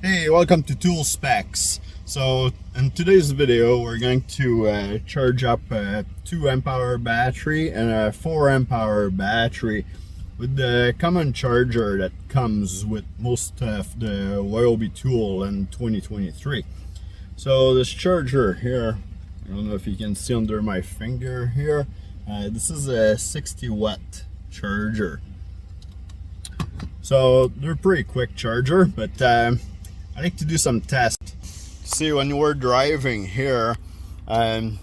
Hey, welcome to Tool Specs. So in today's video we're going to charge up a 2 amp hour battery and a 4 amp hour battery with the common charger that comes with most of the Ryobi tool in 2023. So this charger here, I don't know if you can see under my finger here, this is a 60 watt charger. So they're pretty quick charger, but I like to do some tests. See, when we're driving here, can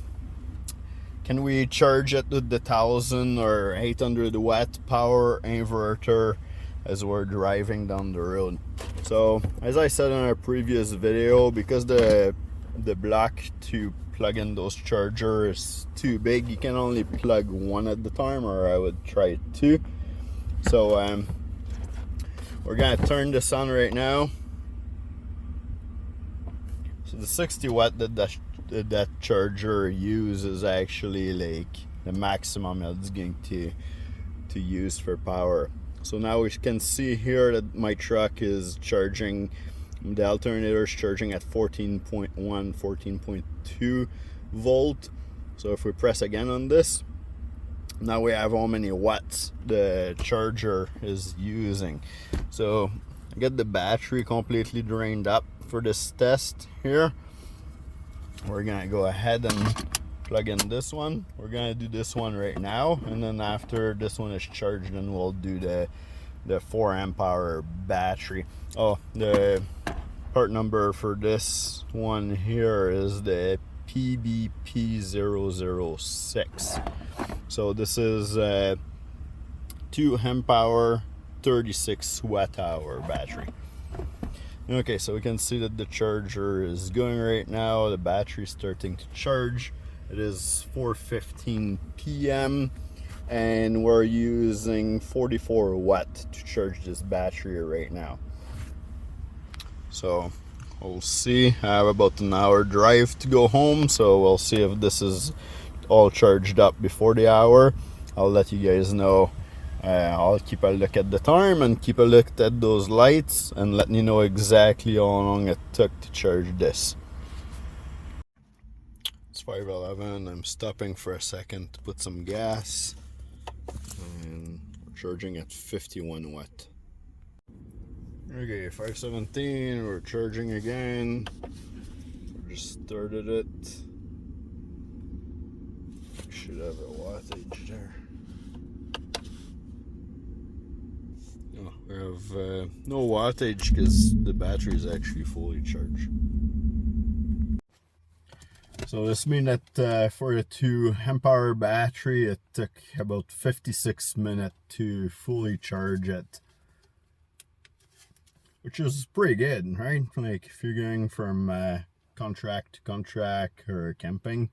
we charge it with the 1000 or 800 watt power inverter as we're driving down the road? So as I said in our previous video, because the block to plug in those chargers is too big, you can only plug one at the time, or I would try two. So we're gonna turn this on right now. So the 60 watt that charger uses actually like the maximum it's going to use for power. So now we can see here that my truck is charging, the alternator is charging at 14.1, 14.2 volt. So if we press again on this, now we have how many watts the charger is using. So I get the battery completely drained up for this test here. We're gonna go ahead and plug in this one. We're gonna do this one right now, and then after this one is charged, then we'll do the 4 amp hour battery. Oh, the part number for this one here is the PBP006. So this is a 2 amp hour 36 watt hour battery. Okay, so we can see that the charger is going right now. The battery is starting to charge. It is 4:15 p.m. and we're using 44 watt to charge this battery right now. So we'll see. I have about an hour drive to go home, so we'll see if this is all charged up before the hour. I'll let you guys know. I'll keep a look at the time and keep a look at those lights and let you know exactly how long it took to charge this. It's 5:11. I'm stopping for a second to put some gas, and we're charging at 51 watt. Okay, 5:17. We're charging again. We just started it. Should have a wattage there. Oh, we have no wattage because the battery is actually fully charged. So this means that for a 2 amp hour battery, it took about 56 minutes to fully charge it, which is pretty good, right? Like if you're going from contract to contract or camping,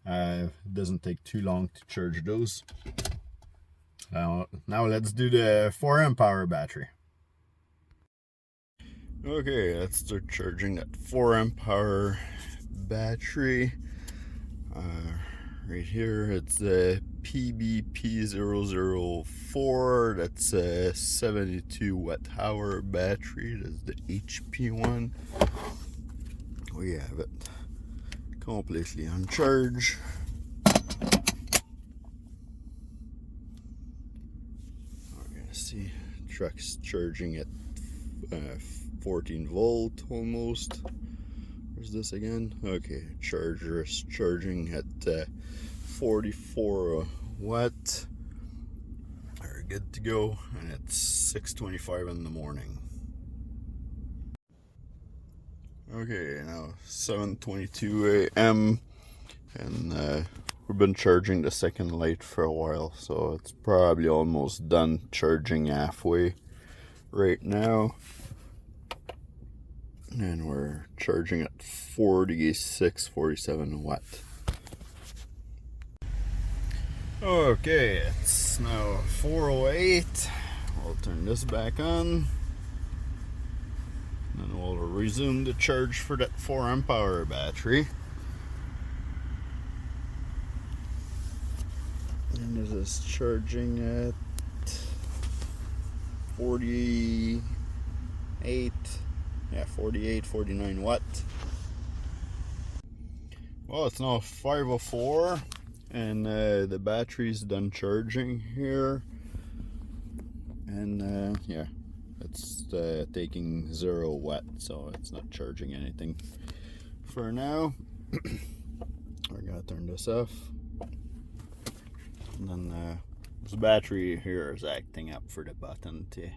it doesn't take too long to charge those. Now let's do the 4 amp hour battery. Okay, let's start charging that 4 amp hour battery. Right here, it's the PBP004. That's a 72 watt hour battery. That's the HP one. We have it completely on charge. See, truck's charging at 14 volt almost. Where's this again? Okay, charger is charging at 44 watt. We're good to go, and it's 6:25 in the morning. Okay, now 7:22 a.m. and we've been charging the second light for a while, so it's probably almost done charging halfway right now. And we're charging at 46, 47 watt. Okay, it's now 4:08. We'll turn this back on. And we'll resume the charge for that 4 amp hour battery. And this is charging at 48 yeah, 48, 49 watt. Well, it's now 5:04 and the battery's done charging here, and yeah, it's taking 0 watt, so it's not charging anything for now. I gotta turn this off, and then this battery here is acting up for the button to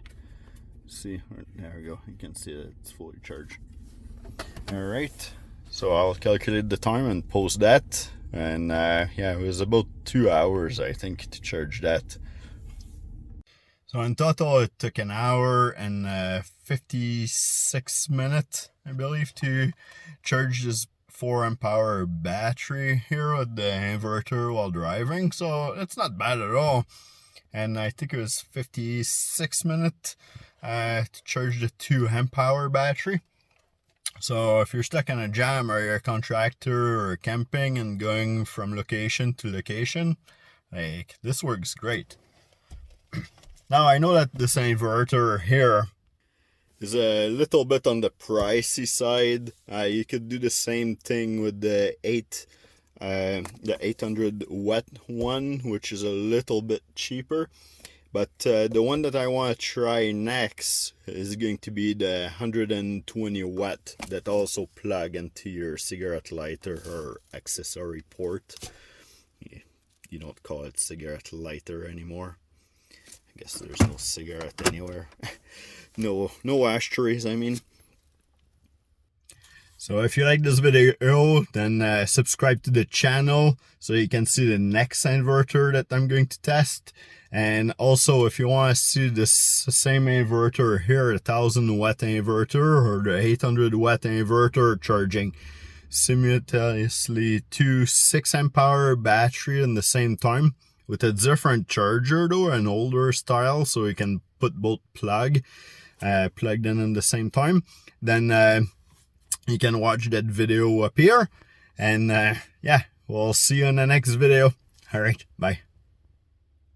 see. There we go, you can see that it's fully charged. All right, so I'll calculate the time and post that, and yeah, it was about 2 hours I think to charge that. So in total it took an hour and 56 minutes, I believe, to charge this 4 amp-hour battery here with the inverter while driving, so it's not bad at all. And I think it was 56 minutes to charge the 2 amp-hour battery. So if you're stuck in a jam, or you're a contractor or camping and going from location to location, like, this works great. Now I know that this inverter here is a little bit on the pricey side. You could do the same thing with the 800 watt one, which is a little bit cheaper. But the one that I want to try next is going to be the 120 watt that also plug into your cigarette lighter or accessory port. You don't call it cigarette lighter anymore. I guess there's no cigarette anywhere. no ashtrays, I mean. So if you like this video, then subscribe to the channel so you can see the next inverter that I'm going to test. And also, if you want to see this same inverter here, a 1000 watt inverter or the 800 watt inverter charging simultaneously 2 6 amp-hour battery in the same time, with a different charger though, an older style, so you can put both plugged in the same time, then you can watch that video up here. And yeah, we'll see you in the next video. All right, bye.